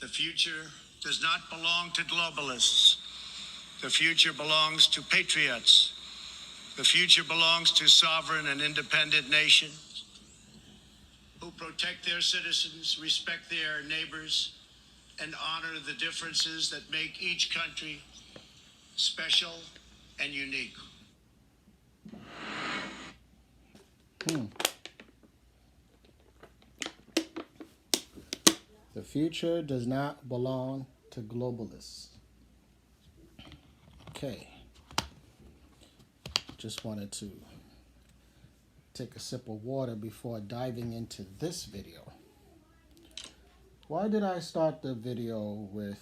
The future does not belong to globalists. The future belongs to patriots. The future belongs to sovereign and independent nations who protect their citizens, respect their neighbors, and honor the differences that make each country special and unique. The future does not belong to globalists. Okay. Just wanted to take a sip of water before diving into this video. Why did I start the video with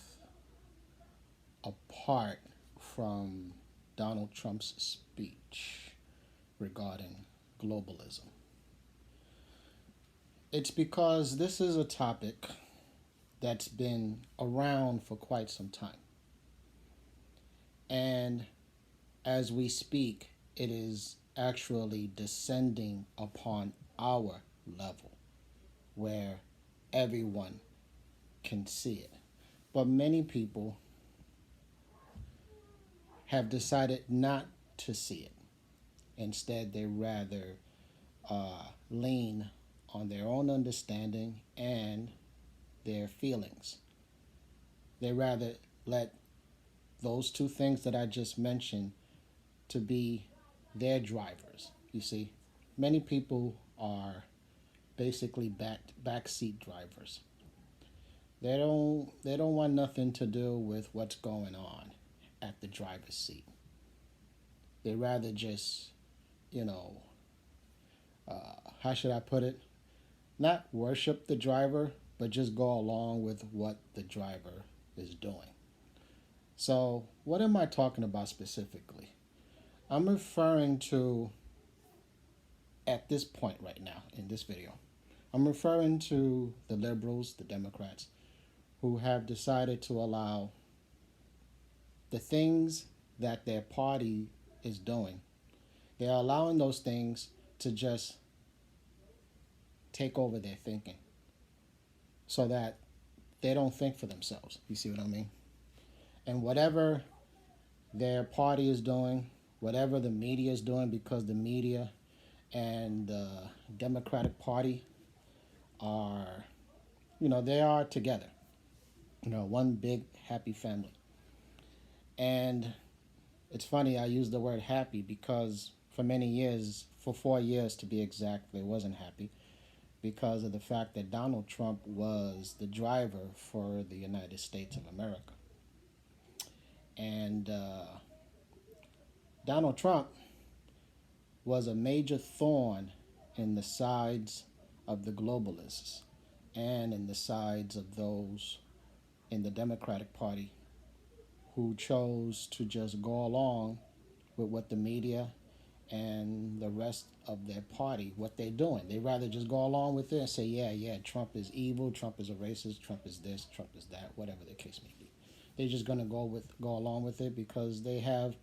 a part from Donald Trump's speech regarding globalism? It's because this is a topic that's been around for quite some time. And as we speak, it is actually descending upon our level where everyone can see it. But many people have decided not to see it. Instead, they rather lean on their own understanding and their feelings. They rather let those two things that I just mentioned to be their drivers. You see, many people are basically backseat drivers. They don't want nothing to do with what's going on at the driver's seat. They rather just, how should I put it? Not worship the driver, but just go along with what the driver is doing. So, what am I talking about specifically? I'm referring to, at this point right now in this video, I'm referring to the liberals, the Democrats, who have decided to allow the things that their party is doing. They're allowing those things to just take over their thinking so that they don't think for themselves. You see what I mean? And whatever their party is doing, whatever the media is doing, because the media and the Democratic Party are, they are together. One big happy family. And it's funny, I use the word happy because for many years, for 4 years to be exact, they wasn't happy because of the fact that Donald Trump was the driver for the United States of America. And Donald Trump was a major thorn in the sides of the globalists and in the sides of those in the Democratic Party who chose to just go along with what the media and the rest of their party, what they're doing. They rather just go along with it and say, yeah, Trump is evil, Trump is a racist, Trump is this, Trump is that, whatever the case may be. They're just going to go along with it because they have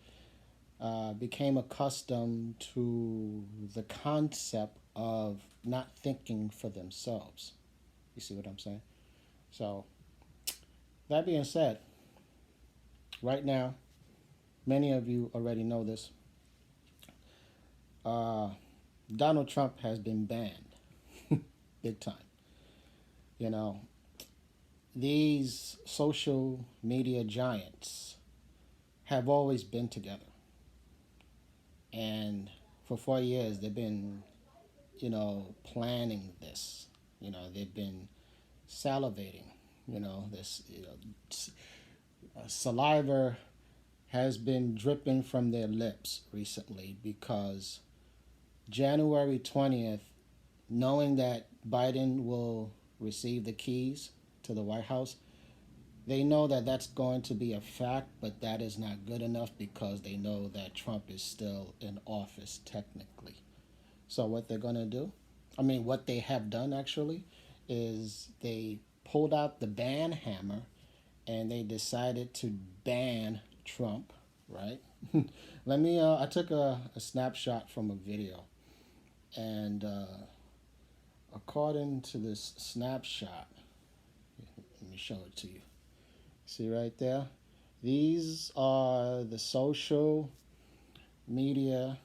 became accustomed to the concept of not thinking for themselves. You see what I'm saying? So, that being said, right now, many of you already know this, Donald Trump has been banned big time. These social media giants have always been together. And for 4 years, they've been, planning this. They've been salivating. Saliva has been dripping from their lips recently because January 20th, knowing that Biden will receive the keys to the White House, they know that that's going to be a fact, but that is not good enough because they know that Trump is still in office technically. So what they're going to do, what they have done actually, is they pulled out the ban hammer and they decided to ban Trump, right? I took a snapshot from a video, and according to this snapshot, let me show it to you. See right there? These are the social media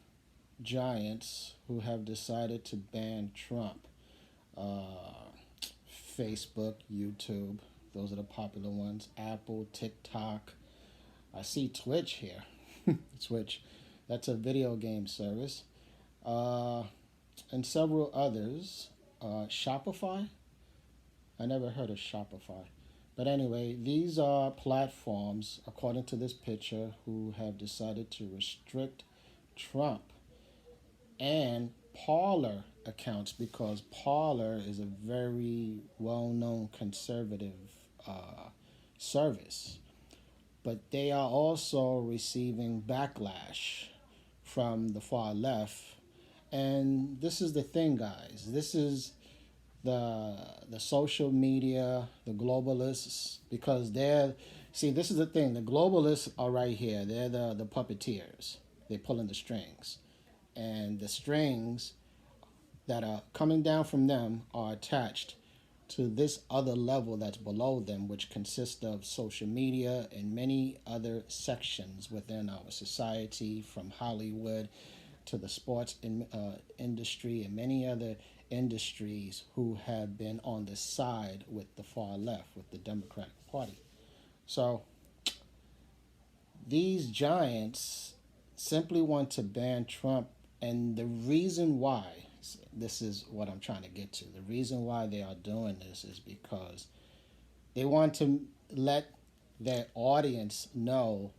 giants who have decided to ban Trump. Facebook, YouTube, those are the popular ones. Apple, TikTok. I see Twitch here. Twitch, that's a video game service. And several others. Shopify. I never heard of Shopify. But anyway, these are platforms, according to this picture, who have decided to restrict Trump and Parler accounts, because Parler is a very well-known conservative service. But they are also receiving backlash from the far left. And this is the thing, guys. This is the social media, the globalists, because this is the thing. The globalists are right here. They're the puppeteers. They're pulling the strings. And the strings that are coming down from them are attached to this other level that's below them, which consists of social media and many other sections within our society, from Hollywood to the sports industry and many other industries, who have been on the side with the far left, with the Democratic Party. So these giants simply want to ban Trump, and the reason why, this is what I'm trying to get to, the reason why they are doing this is because they want to let their audience know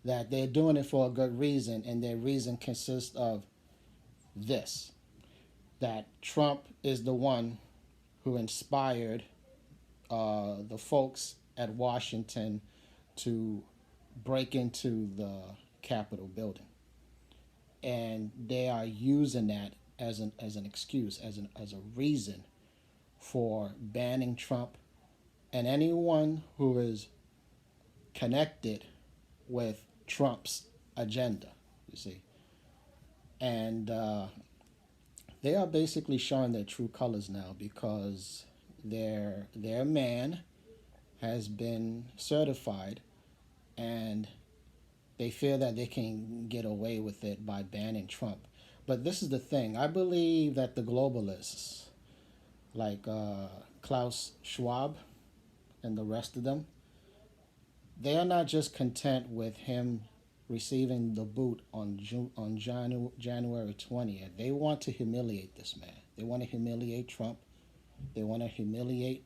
that they're doing it for a good reason, and their reason consists of this: that Trump is the one who inspired the folks at Washington to break into the Capitol building. And they are using that as an excuse, as a reason for banning Trump and anyone who is connected with Trump's agenda, you see. And they are basically showing their true colors now, because their man has been certified, and they feel that they can get away with it by banning Trump. But this is the thing. I believe that the globalists, like Klaus Schwab and the rest of them, they are not just content with him receiving the boot on January 20th. They want to humiliate this man. They want to humiliate Trump. They want to humiliate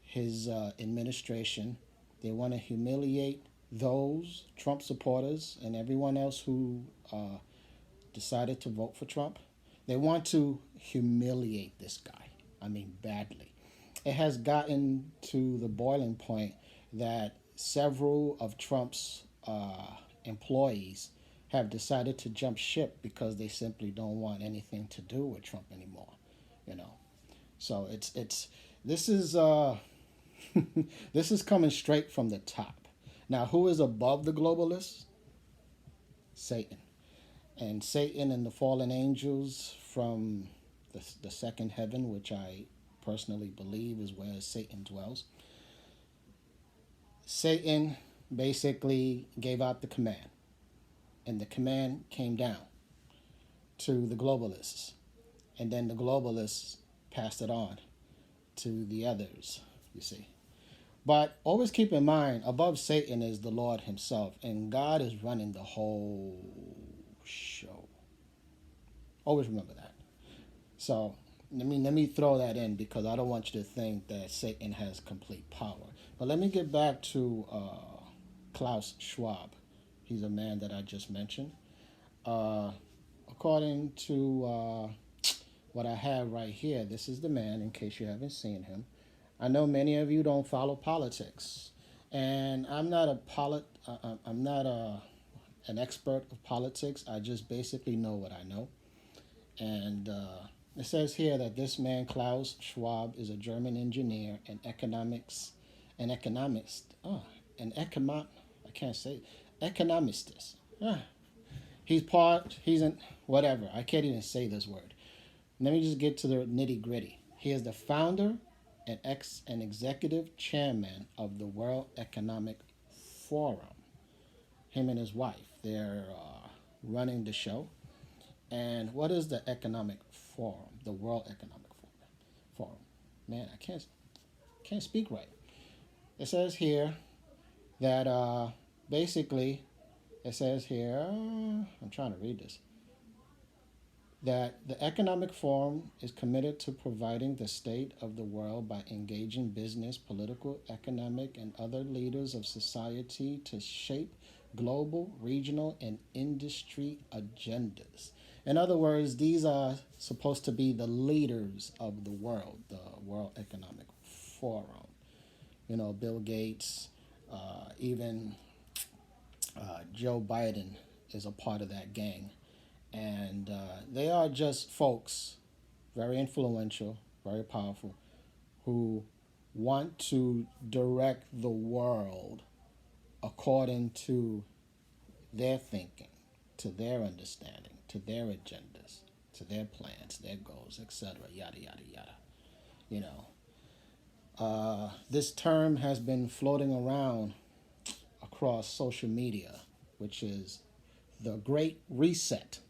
his administration. They want to humiliate those Trump supporters and everyone else who decided to vote for Trump. They want to humiliate this guy. I mean, badly. It has gotten to the boiling point that several of Trump's employees have decided to jump ship because they simply don't want anything to do with Trump anymore. You know, so this is this is coming straight from the top. Now, who is above the globalists? Satan. And Satan and the fallen angels from the second heaven, which I personally believe is where Satan dwells. Satan basically gave out the command, and the command came down to the globalists, and then the globalists passed it on to the others, you see. But always keep in mind, above Satan is the Lord himself, and God is running the whole show. Always remember that. So let me throw that in, because I don't want you to think that Satan has complete power. But let me get back to Klaus Schwab. He's a man that I just mentioned. According to what I have right here, this is the man, in case you haven't seen him. I know many of you don't follow politics, and I'm not an expert of politics. I just basically know what I know. And it says here that this man, Klaus Schwab, is a German engineer and economist. He's in, I can't even say this word. Let me just get to the nitty gritty. He is the founder an executive chairman of the World Economic Forum. Him and his wife, they're running the show. And what is the Economic Forum? The World Economic Forum. Man, I can't speak right. It says here that basically, it says here, I'm trying to read this, that the Economic Forum is committed to providing the state of the world by engaging business, political, economic, and other leaders of society to shape global, regional, and industry agendas. In other words, these are supposed to be the leaders of the World Economic Forum. You know, Bill Gates, even Joe Biden is a part of that gang. And they are just folks, very influential, very powerful, who want to direct the world according to their thinking, to their understanding, to their agendas, to their plans, their goals, etc. Yada yada yada. You know, this term has been floating around across social media, which is the Great Reset.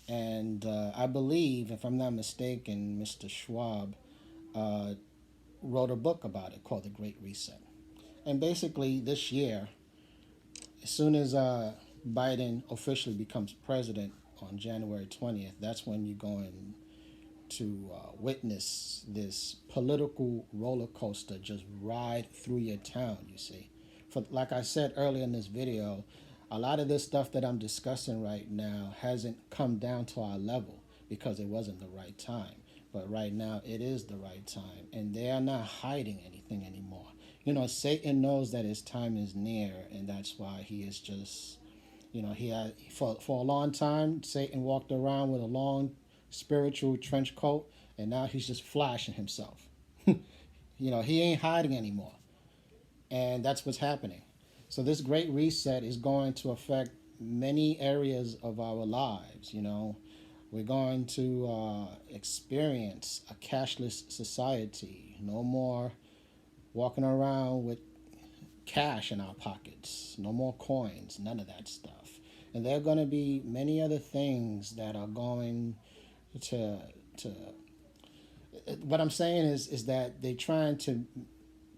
And I believe, if I'm not mistaken, Mr. Schwab wrote a book about it called The Great Reset. And basically, this year, as soon as Biden officially becomes president on January 20th, that's when you're going to witness this political roller coaster just ride through your town, you see. For, like I said earlier in this video, a lot of this stuff that I'm discussing right now hasn't come down to our level because it wasn't the right time. But right now, it is the right time. And they are not hiding anything anymore. You know, Satan knows that his time is near, and that's why he is just, you know, he had, for a long time, Satan walked around with a long spiritual trench coat, and now he's just flashing himself. You know, he ain't hiding anymore. And that's what's happening. So this great reset is going to affect many areas of our lives. You know, we're going to experience a cashless society. No more walking around with cash in our pockets. No more coins. None of that stuff. And there are going to be many other things that are going to what I'm saying is that they're trying to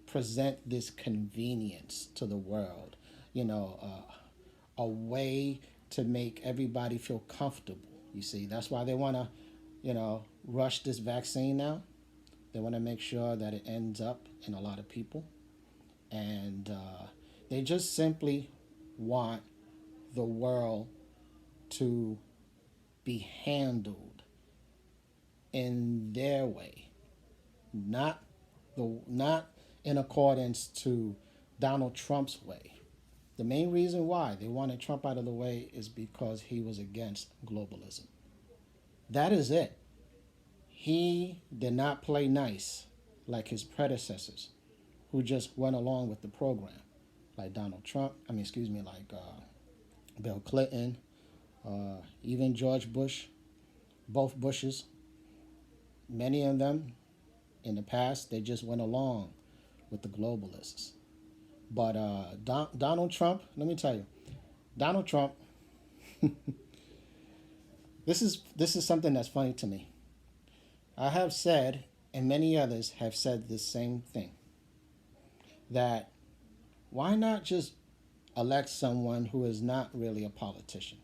present this convenience to the world, you know, a way to make everybody feel comfortable. You see, that's why they want to, you know, rush this vaccine now. They want to make sure that it ends up in a lot of people. And they just simply want the world to be handled in their way, not in accordance to Donald Trump's way. The main reason why they wanted Trump out of the way is because he was against globalism. That is it. He did not play nice like his predecessors, who just went along with the program, like Donald Trump. Like Bill Clinton, even George Bush, both Bushes. Many of them in the past, they just went along with the globalists. But Donald Trump, let me tell you, Donald Trump, this is something that's funny to me. I have said, and many others have said the same thing, that why not just elect someone who is not really a politician?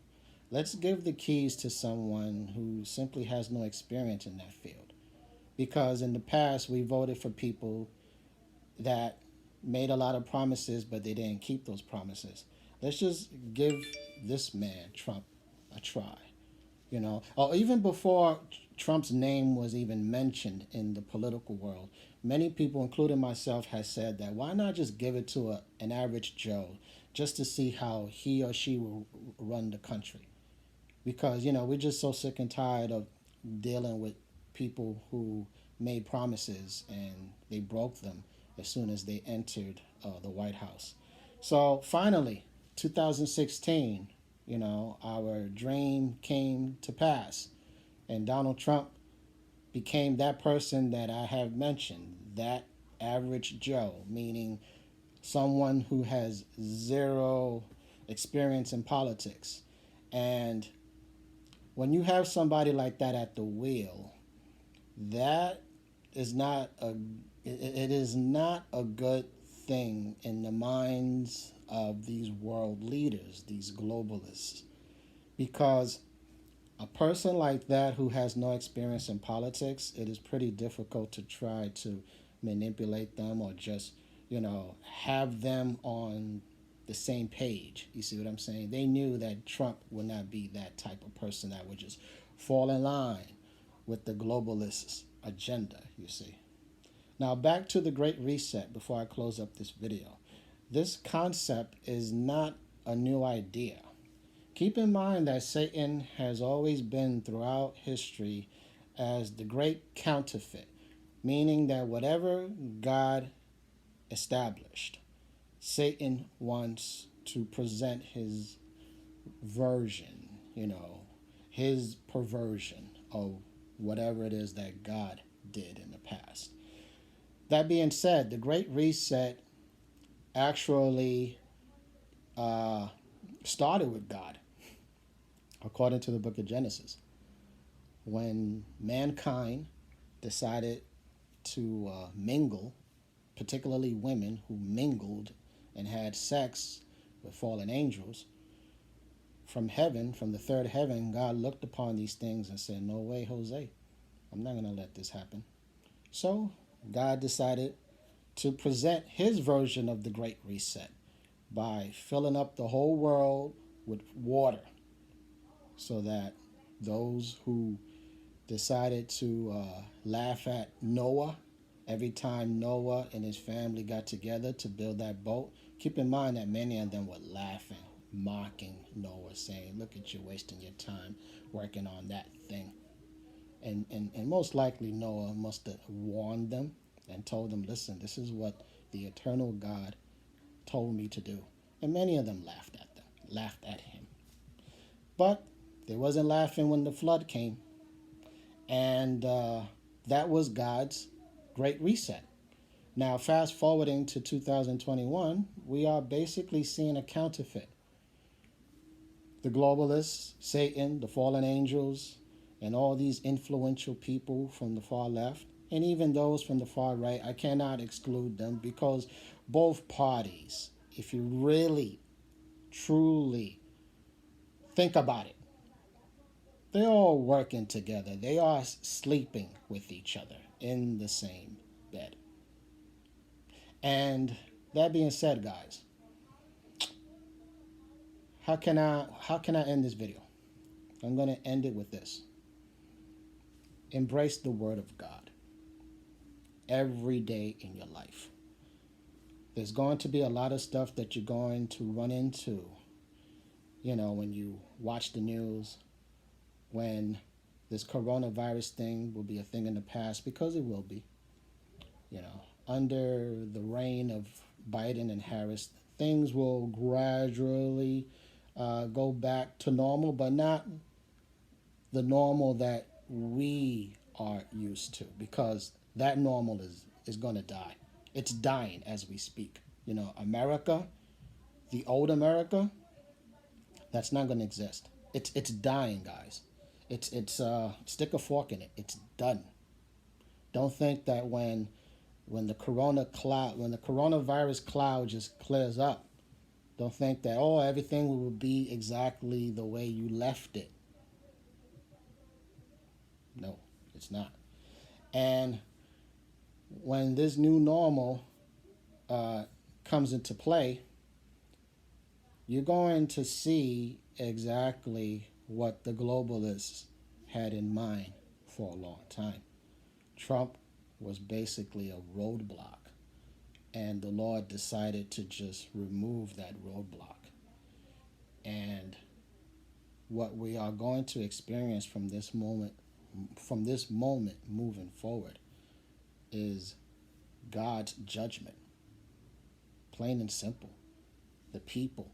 Let's give the keys to someone who simply has no experience in that field. Because in the past, we voted for people that made a lot of promises, but they didn't keep those promises. Let's just give this man, Trump, a try. You know, or even before Trump's name was even mentioned in the political world, many people, including myself, has said that why not just give it to an average Joe just to see how he or she will run the country? Because, you know, we're just so sick and tired of dealing with people who made promises and they broke them as soon as they entered the White House. So finally, 2016, you know, our dream came to pass. And Donald Trump became that person that I have mentioned, that average Joe, meaning someone who has zero experience in politics. And when you have somebody like that at the wheel, that is not a it is not a good thing in the minds of these world leaders, these globalists, because a person like that who has no experience in politics, it is pretty difficult to try to manipulate them or just, have them on the same page. You see what I'm saying? They knew that Trump would not be that type of person that would just fall in line with the globalists' agenda, you see. Now, back to the Great Reset before I close up this video. This concept is not a new idea. Keep in mind that Satan has always been throughout history as the great counterfeit, meaning that whatever God established, Satan wants to present his version, his perversion of whatever it is that God did in the past. That being said, the Great Reset actually started with God, according to the book of Genesis, when mankind decided to mingle, particularly women who mingled and had sex with fallen angels. From heaven, from the third heaven, God looked upon these things and said, "No way, Jose. I'm not going to let this happen." So God decided to present his version of the Great Reset by filling up the whole world with water, so that those who decided to laugh at Noah every time Noah and his family got together to build that boat, keep in mind that many of them were laughing, mocking Noah, saying, "Look at you wasting your time working on that thing." And most likely Noah must have warned them and told them, "Listen, this is what the eternal God told me to do." And many of them laughed at him. But they wasn't laughing when the flood came. And that was God's Great Reset. Now, fast forwarding to 2021, we are basically seeing a counterfeit. The globalists, Satan, the fallen angels, and all these influential people from the far left, and even those from the far right, I cannot exclude them, because both parties, if you really, truly think about it, they're all working together. They are sleeping with each other in the same bed. And that being said, guys, how can I end this video? I'm going to end it with this. Embrace the Word of God every day in your life. There's going to be a lot of stuff that you're going to run into, when you watch the news, when this coronavirus thing will be a thing in the past, because it will be. Under the reign of Biden and Harris, things will gradually go back to normal, but not the normal that we are used to, because that normal is going to die. It's dying as we speak. America, the old America, that's not going to exist. It's dying, guys. It's stick a fork in it. It's done. Don't think that when the coronavirus cloud just clears up, don't think that everything will be exactly the way you left it. No, it's not. And when this new normal comes into play, you're going to see exactly what the globalists had in mind for a long time. Trump was basically a roadblock, and the Lord decided to just remove that roadblock. And what we are going to experience from this moment moving forward, is God's judgment. Plain and simple. The people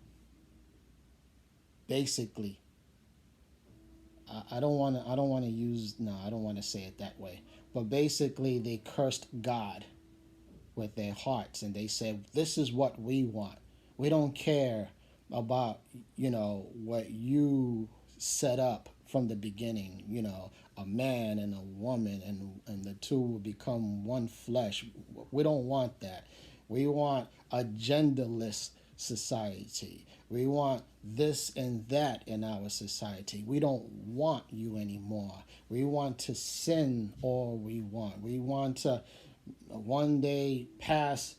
basically I don't want to. I don't want to use. No, I don't want to say it that way. But basically, they cursed God with their hearts, and they said, "This is what we want. We don't care about what you set up from the beginning. A man and a woman, and the two will become one flesh. We don't want that. We want a genderless society. We want this and that in our society. We don't want you anymore. We want to sin all we want. We want to one day pass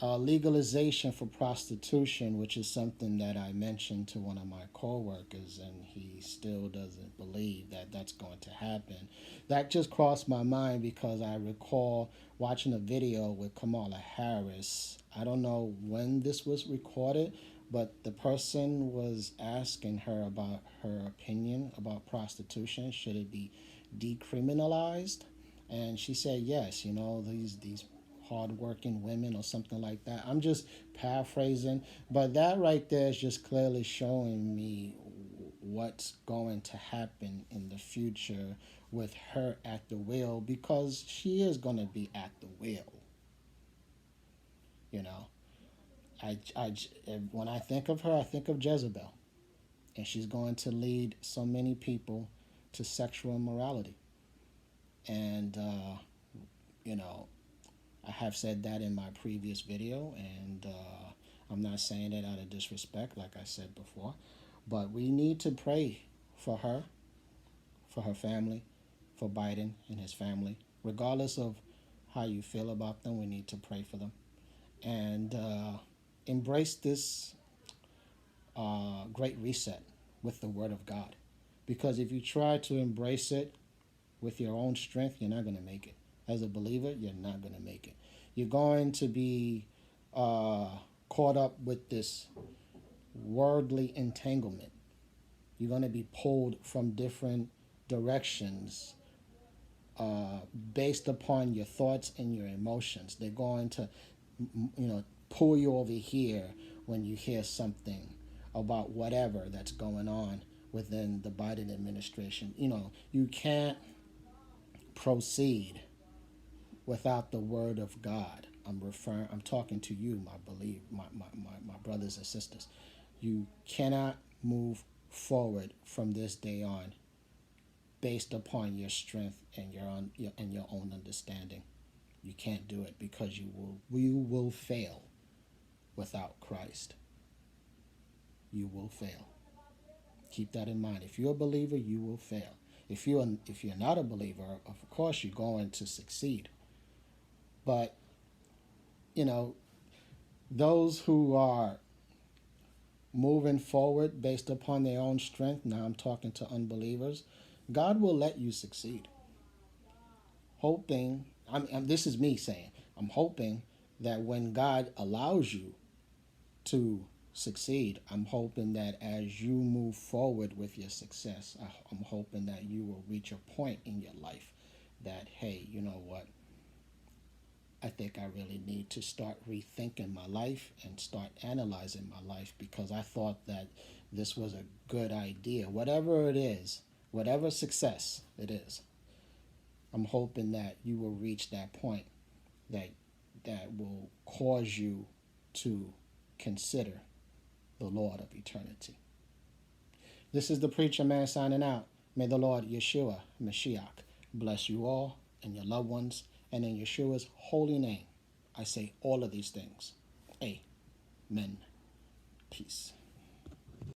legalization for prostitution, which is something that I mentioned to one of my coworkers, and he still doesn't believe that that's going to happen. That just crossed my mind because I recall watching a video with Kamala Harris. I don't know when this was recorded, but the person was asking her about her opinion about prostitution. Should it be decriminalized? And she said yes. These hardworking women or something like that. I'm just paraphrasing, but that right there is just clearly showing me what's going to happen in the future with her at the wheel, because she is going to be at the wheel. You know, when I think of her, I think of Jezebel, and she's going to lead so many people to sexual immorality. And I have said that in my previous video, and I'm not saying it out of disrespect, like I said before, but we need to pray for her family, for Biden and his family. Regardless of how you feel about them, we need to pray for them. And embrace this great reset with the Word of God. Because if you try to embrace it with your own strength, you're not going to make it. As a believer, you're not going to make it. You're going to be caught up with this worldly entanglement. You're going to be pulled from different directions based upon your thoughts and your emotions. They're going to, pull you over here when you hear something about whatever that's going on within the Biden administration. You can't proceed without the Word of God. I'm talking to you, my brothers and sisters. You cannot move forward from this day on based upon your strength and your own understanding. You can't do it, because you will fail without Christ. You will fail. Keep that in mind. If you're a believer, you will fail. If you're not a believer, of course you're going to succeed. But those who are moving forward based upon their own strength, now I'm talking to unbelievers, God will let you succeed. Hoping, this is me saying, I'm hoping that when God allows you to succeed, I'm hoping that as you move forward with your success, I'm hoping that you will reach a point in your life that, hey, you know what? I think I really need to start rethinking my life and start analyzing my life, because I thought that this was a good idea. Whatever it is, whatever success it is, I'm hoping that you will reach that point that will cause you to consider the Lord of eternity. This is the Preacher Man signing out. May the Lord Yeshua Mashiach bless you all and your loved ones. And in Yeshua's holy name, I say all of these things. Amen. Peace.